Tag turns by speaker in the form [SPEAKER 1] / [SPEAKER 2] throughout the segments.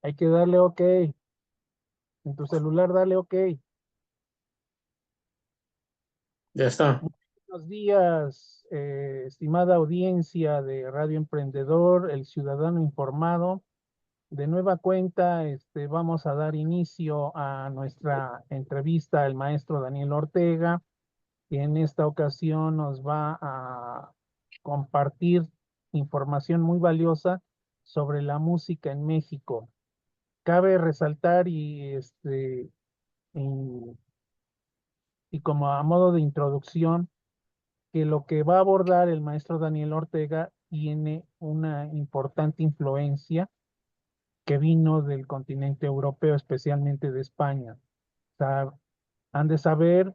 [SPEAKER 1] Hay que darle OK. En tu celular, dale OK.
[SPEAKER 2] Ya está.
[SPEAKER 1] Buenos días, estimada audiencia de Radio Emprendedor, el ciudadano informado. De nueva cuenta, vamos a dar inicio a nuestra entrevista al maestro Daniel Ortega, que en esta ocasión nos va a compartir información muy valiosa sobre la música en México. Cabe resaltar y, y como a modo de introducción, que lo que va a abordar el maestro Daniel Ortega tiene una importante influencia que vino del continente europeo, especialmente de España. O sea, han de saber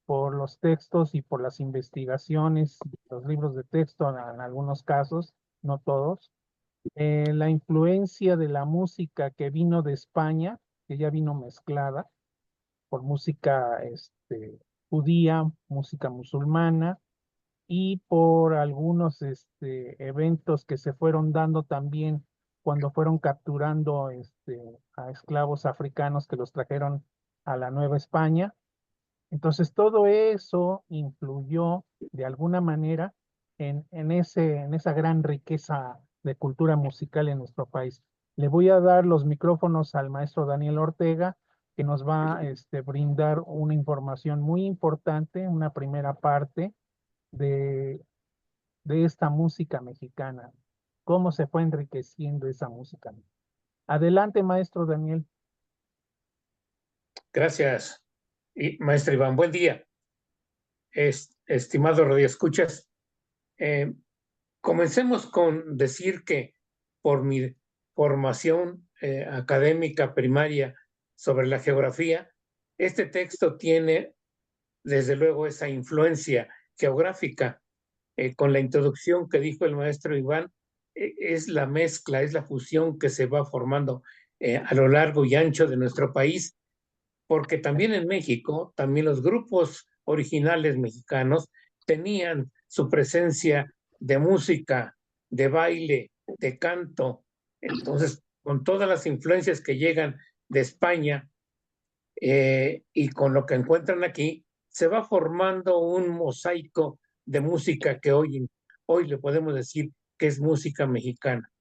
[SPEAKER 1] por los textos y por las investigaciones, los libros de texto en algunos casos, no todos, la influencia de la música que vino de España, que ya vino mezclada por música judía, música musulmana, y por algunos eventos que se fueron dando también cuando fueron capturando a esclavos africanos que los trajeron a la Nueva España. Entonces todo eso influyó de alguna manera en esa gran riqueza de cultura musical en nuestro país. Le voy a dar los micrófonos al maestro Daniel Ortega, que nos va a brindar una información muy importante, una primera parte de esta música mexicana, cómo se fue enriqueciendo esa música. Adelante, maestro Daniel.
[SPEAKER 2] Gracias, maestro Iván. Buen día. Estimado radioescuchas, comencemos con decir que por mi formación académica primaria sobre la geografía, este texto tiene desde luego esa influencia geográfica. Con la introducción que dijo el maestro Iván, es la mezcla, es la fusión que se va formando a lo largo y ancho de nuestro país, porque también en México, también los grupos originales mexicanos tenían su presencia de música, de baile, de canto. Entonces, con todas las influencias que llegan de España y con lo que encuentran aquí, se va formando un mosaico de música que hoy le podemos decir que es música mexicana.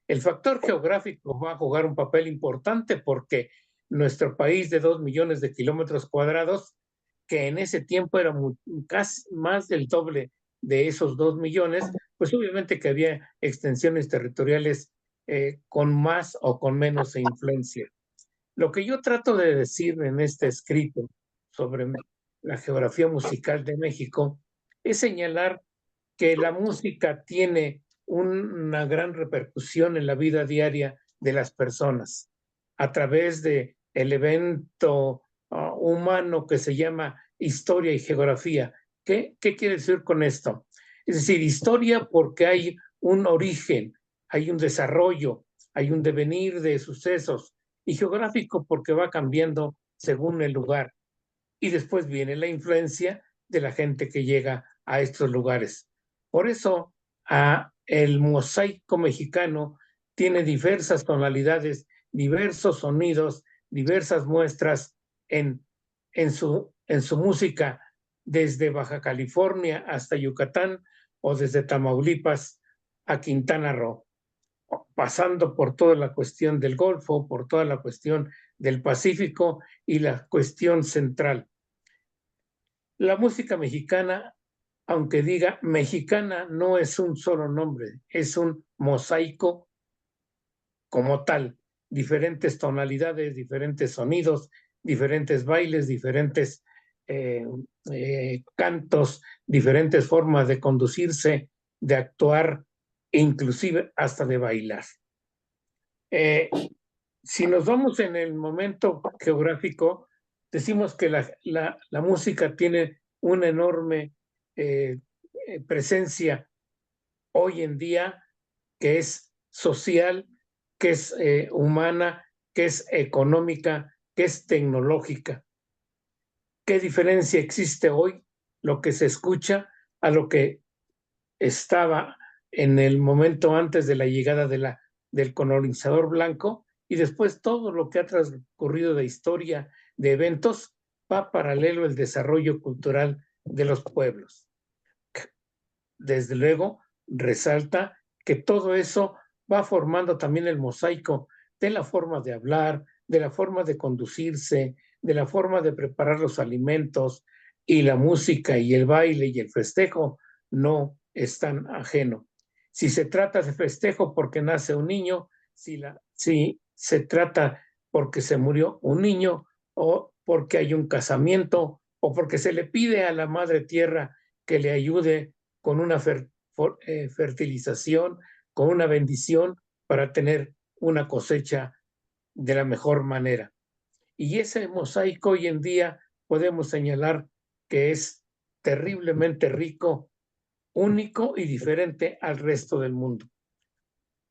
[SPEAKER 2] El factor geográfico va a jugar un papel importante porque nuestro país de 2 millones de kilómetros cuadrados, que en ese tiempo era casi más del doble de esos 2 millones, pues obviamente que había extensiones territoriales con más o con menos influencia. Lo que yo trato de decir en este escrito sobre la geografía musical de México es señalar que la música tiene una gran repercusión en la vida diaria de las personas a través de el evento humano que se llama historia y geografía. ¿Qué quiere decir con esto? Es decir, historia porque hay un origen, hay un desarrollo, hay un devenir de sucesos, y geográfico porque va cambiando según el lugar. Y después viene la influencia de la gente que llega a estos lugares. Por eso, el mosaico mexicano tiene diversas tonalidades, diversos sonidos, diversas muestras en su música, desde Baja California hasta Yucatán o desde Tamaulipas a Quintana Roo, pasando por toda la cuestión del Golfo, por toda la cuestión del Pacífico y la cuestión central. La música mexicana, aunque diga mexicana, no es un solo nombre, es un mosaico como tal, diferentes tonalidades, diferentes sonidos, diferentes bailes, diferentes cantos, diferentes formas de conducirse, de actuar e inclusive hasta de bailar. Si nos vamos en el momento geográfico, decimos que la música tiene una enorme presencia hoy en día, que es social, que es humana, que es económica, que es tecnológica. ¿Qué diferencia existe hoy lo que se escucha a lo que estaba en el momento antes de la llegada del colonizador blanco y después todo lo que ha transcurrido de historia, de eventos, va paralelo el desarrollo cultural de los pueblos. Desde luego, resalta que todo eso va formando también el mosaico de la forma de hablar, de la forma de conducirse, de la forma de preparar los alimentos, y la música y el baile y el festejo no están ajeno. Si se trata de festejo porque nace un niño, si se trata porque se murió un niño, o porque hay un casamiento, o porque se le pide a la madre tierra que le ayude con una fertilización, con una bendición para tener una cosecha de la mejor manera. Y ese mosaico hoy en día podemos señalar que es terriblemente rico, único y diferente al resto del mundo.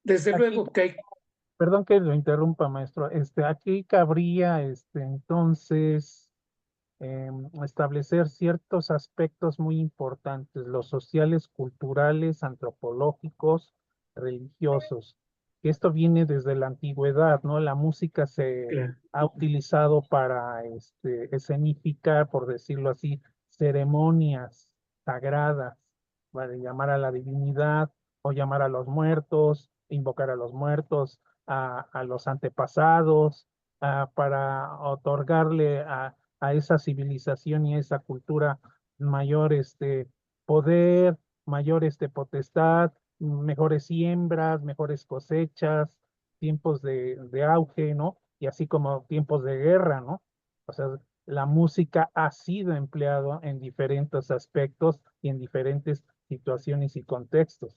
[SPEAKER 2] Desde
[SPEAKER 1] Aquí,
[SPEAKER 2] luego que hay...
[SPEAKER 1] perdón que lo interrumpa, maestro. Aquí cabría, entonces, establecer ciertos aspectos muy importantes, los sociales, culturales, antropológicos, religiosos. Esto viene desde la antigüedad, ¿no? La música se ha utilizado para escenificar, por decirlo así, ceremonias sagradas, para llamar a la divinidad o llamar a los muertos, invocar a los muertos, a los antepasados, para otorgarle a esa civilización y a esa cultura mayor poder, mayor potestad, mejores siembras, mejores cosechas, tiempos de auge, ¿no? Y así como tiempos de guerra, ¿no? O sea, la música ha sido empleado en diferentes aspectos y en diferentes situaciones y contextos.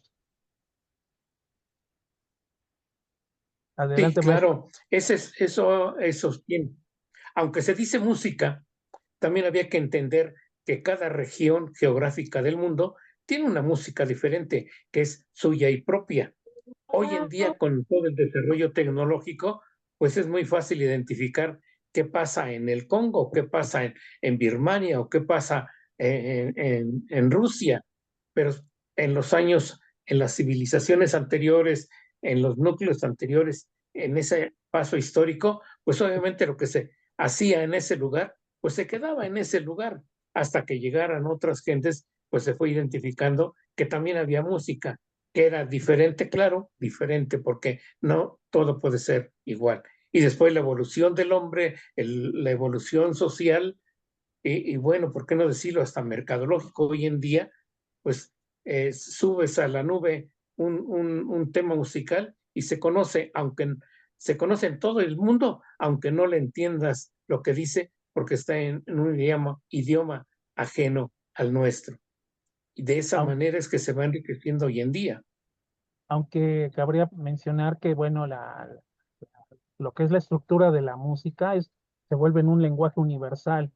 [SPEAKER 2] Sí,
[SPEAKER 1] Adelante, maestro.
[SPEAKER 2] claro, eso tiene. Aunque se dice música, también había que entender que cada región geográfica del mundo tiene una música diferente, que es suya y propia. Hoy en día, con todo el desarrollo tecnológico, pues es muy fácil identificar qué pasa en el Congo, qué pasa en Birmania o qué pasa en Rusia. Pero en los años, en las civilizaciones anteriores, en los núcleos anteriores, en ese paso histórico, pues obviamente lo que se hacía en ese lugar, pues se quedaba en ese lugar hasta que llegaran otras gentes, pues se fue identificando que también había música, que era diferente, claro, diferente, porque no todo puede ser igual. Y después la evolución del hombre, la evolución social, y bueno, ¿por qué no decirlo? Hasta mercadológico hoy en día, pues subes a la nube un tema musical y se conoce en todo el mundo, aunque no le entiendas lo que dice, porque está en un idioma ajeno al nuestro. Y de esa
[SPEAKER 1] Aun-
[SPEAKER 2] manera es que se va enriqueciendo hoy en día.
[SPEAKER 1] Aunque cabría mencionar que, bueno, lo que es la estructura de la música se vuelve en un lenguaje universal,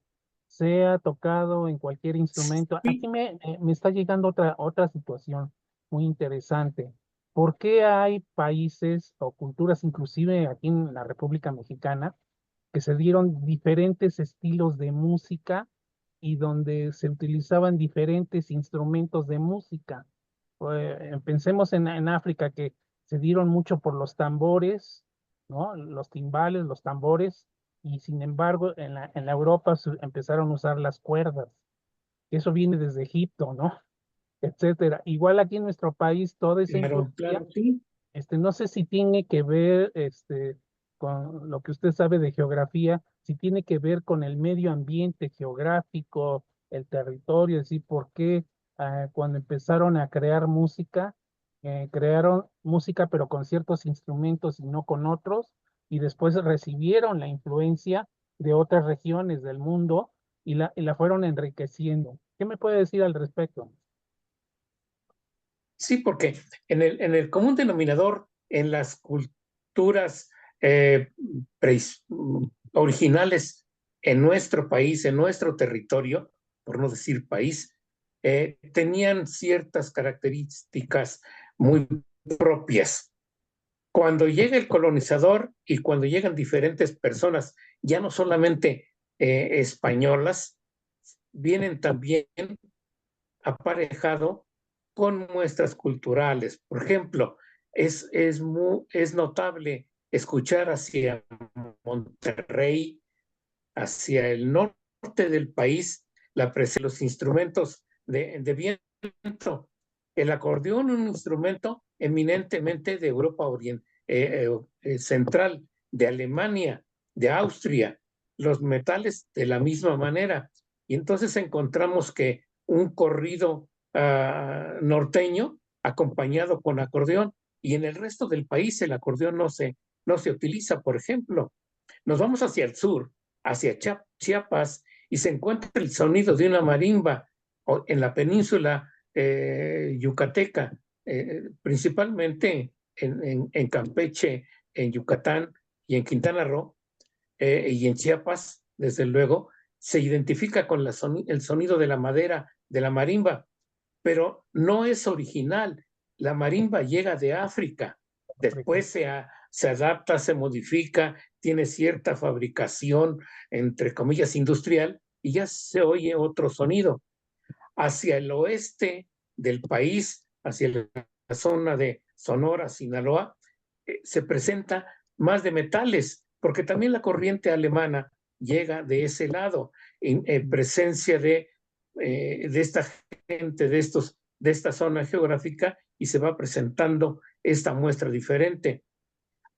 [SPEAKER 1] sea tocado en cualquier instrumento. Aquí
[SPEAKER 2] Sí,
[SPEAKER 1] me está llegando otra situación muy interesante. ¿Por qué hay países o culturas, inclusive aquí en la República Mexicana, que se dieron diferentes estilos de música y donde se utilizaban diferentes instrumentos de música? Pensemos en África, que se dieron mucho por los tambores, ¿no? Los timbales, los tambores, y sin embargo en la Europa empezaron a usar las cuerdas. Eso viene desde Egipto, ¿no? Etcétera. Igual aquí en nuestro país, toda esa
[SPEAKER 2] claro,
[SPEAKER 1] influencia,
[SPEAKER 2] claro, sí.
[SPEAKER 1] no sé si tiene que ver, con lo que usted sabe de geografía, si tiene que ver con el medio ambiente geográfico, el territorio, es decir, por qué cuando empezaron a crearon música pero con ciertos instrumentos y no con otros, y después recibieron la influencia de otras regiones del mundo y la fueron enriqueciendo. ¿Qué me puede decir al respecto?
[SPEAKER 2] Sí, porque en el común denominador, en las culturas originales en nuestro país, en nuestro territorio, por no decir país, tenían ciertas características muy propias. Cuando llega el colonizador y cuando llegan diferentes personas, ya no solamente españolas, vienen también aparejado con muestras culturales. Por ejemplo, es notable escuchar hacia Monterrey, hacia el norte del país, la presencia de los instrumentos de viento. El acordeón, un instrumento eminentemente de Europa central, de Alemania, de Austria, los metales de la misma manera. Y entonces encontramos que un corrido norteño acompañado con acordeón, y en el resto del país el acordeón no se utiliza. Por ejemplo, nos vamos hacia el sur, hacia Chiapas, y se encuentra el sonido de una marimba en la península yucateca, principalmente en Campeche, en Yucatán y en Quintana Roo, y en Chiapas, desde luego, se identifica con el sonido de la madera de la marimba, pero no es original. La marimba llega de África, después se adapta, se modifica, tiene cierta fabricación, entre comillas, industrial, y ya se oye otro sonido. Hacia el oeste del país, hacia la zona de Sonora, Sinaloa, se presenta más de metales, porque también la corriente alemana llega de ese lado, en presencia de esta gente, de esta zona geográfica, y se va presentando esta muestra diferente.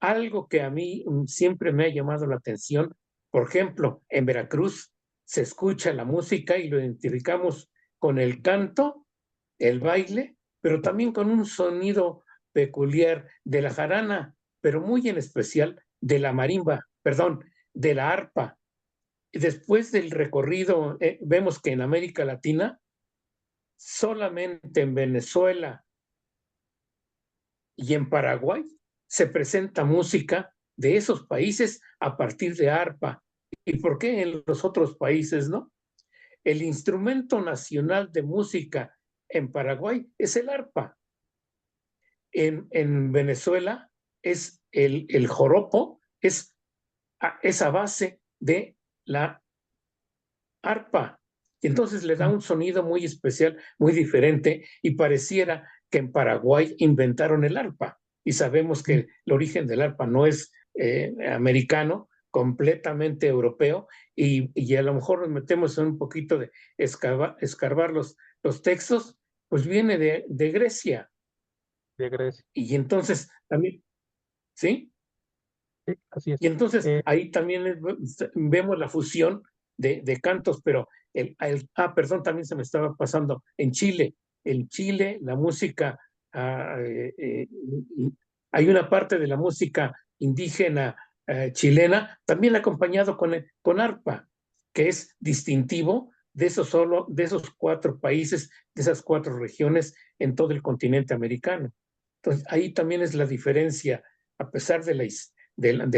[SPEAKER 2] Algo que a mí siempre me ha llamado la atención, por ejemplo, en Veracruz se escucha la música y lo identificamos con el canto, el baile, pero también con un sonido peculiar de la jarana, pero muy en especial de la marimba, perdón, de la arpa. Después del recorrido, vemos que en América Latina, solamente en Venezuela y en Paraguay se presenta música de esos países a partir de arpa. ¿Y por qué en los otros países no? El instrumento nacional de música en Paraguay es el arpa. En Venezuela es el joropo, es a base de la arpa. Y entonces le da un sonido muy especial, muy diferente, y pareciera que en Paraguay inventaron el arpa. Y sabemos que el origen del arpa no es americano, completamente europeo, y a lo mejor nos metemos en un poquito de escarbar los textos, pues viene de Grecia.
[SPEAKER 1] De Grecia.
[SPEAKER 2] Y entonces también, ¿sí?
[SPEAKER 1] Sí, así es.
[SPEAKER 2] Y entonces ahí también vemos la fusión de cantos, pero perdón, también se me estaba pasando, en Chile, la música, hay una parte de la música indígena chilena, también acompañado con arpa, que es distintivo de esos 4 países, de esas 4 regiones en todo el continente americano. Entonces, ahí también es la diferencia, a pesar de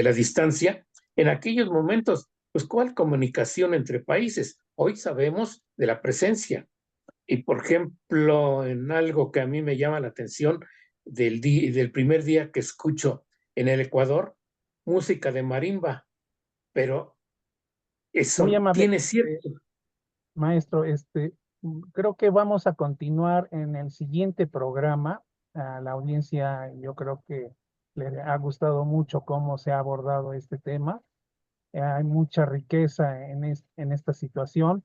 [SPEAKER 2] la distancia. En aquellos momentos, pues, ¿cuál comunicación entre países? Hoy sabemos de la presencia. Y, por ejemplo, en algo que a mí me llama la atención del primer día que escucho en el Ecuador, música de marimba, pero
[SPEAKER 1] Muy
[SPEAKER 2] eso
[SPEAKER 1] amable,
[SPEAKER 2] tiene cierto.
[SPEAKER 1] maestro. Creo que vamos a continuar en el siguiente programa. A la audiencia, yo creo que le ha gustado mucho cómo se ha abordado este tema. Hay mucha riqueza en esta situación.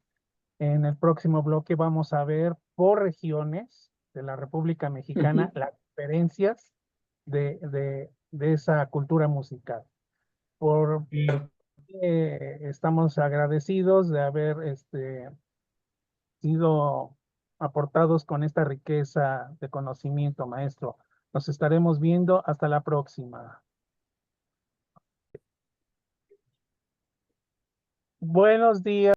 [SPEAKER 1] En el próximo bloque vamos a ver por regiones de la República Mexicana las diferencias de esa cultura musical. Por Estamos agradecidos de haber sido aportados con esta riqueza de conocimiento, maestro. Nos estaremos viendo. Hasta la próxima. Buenos días.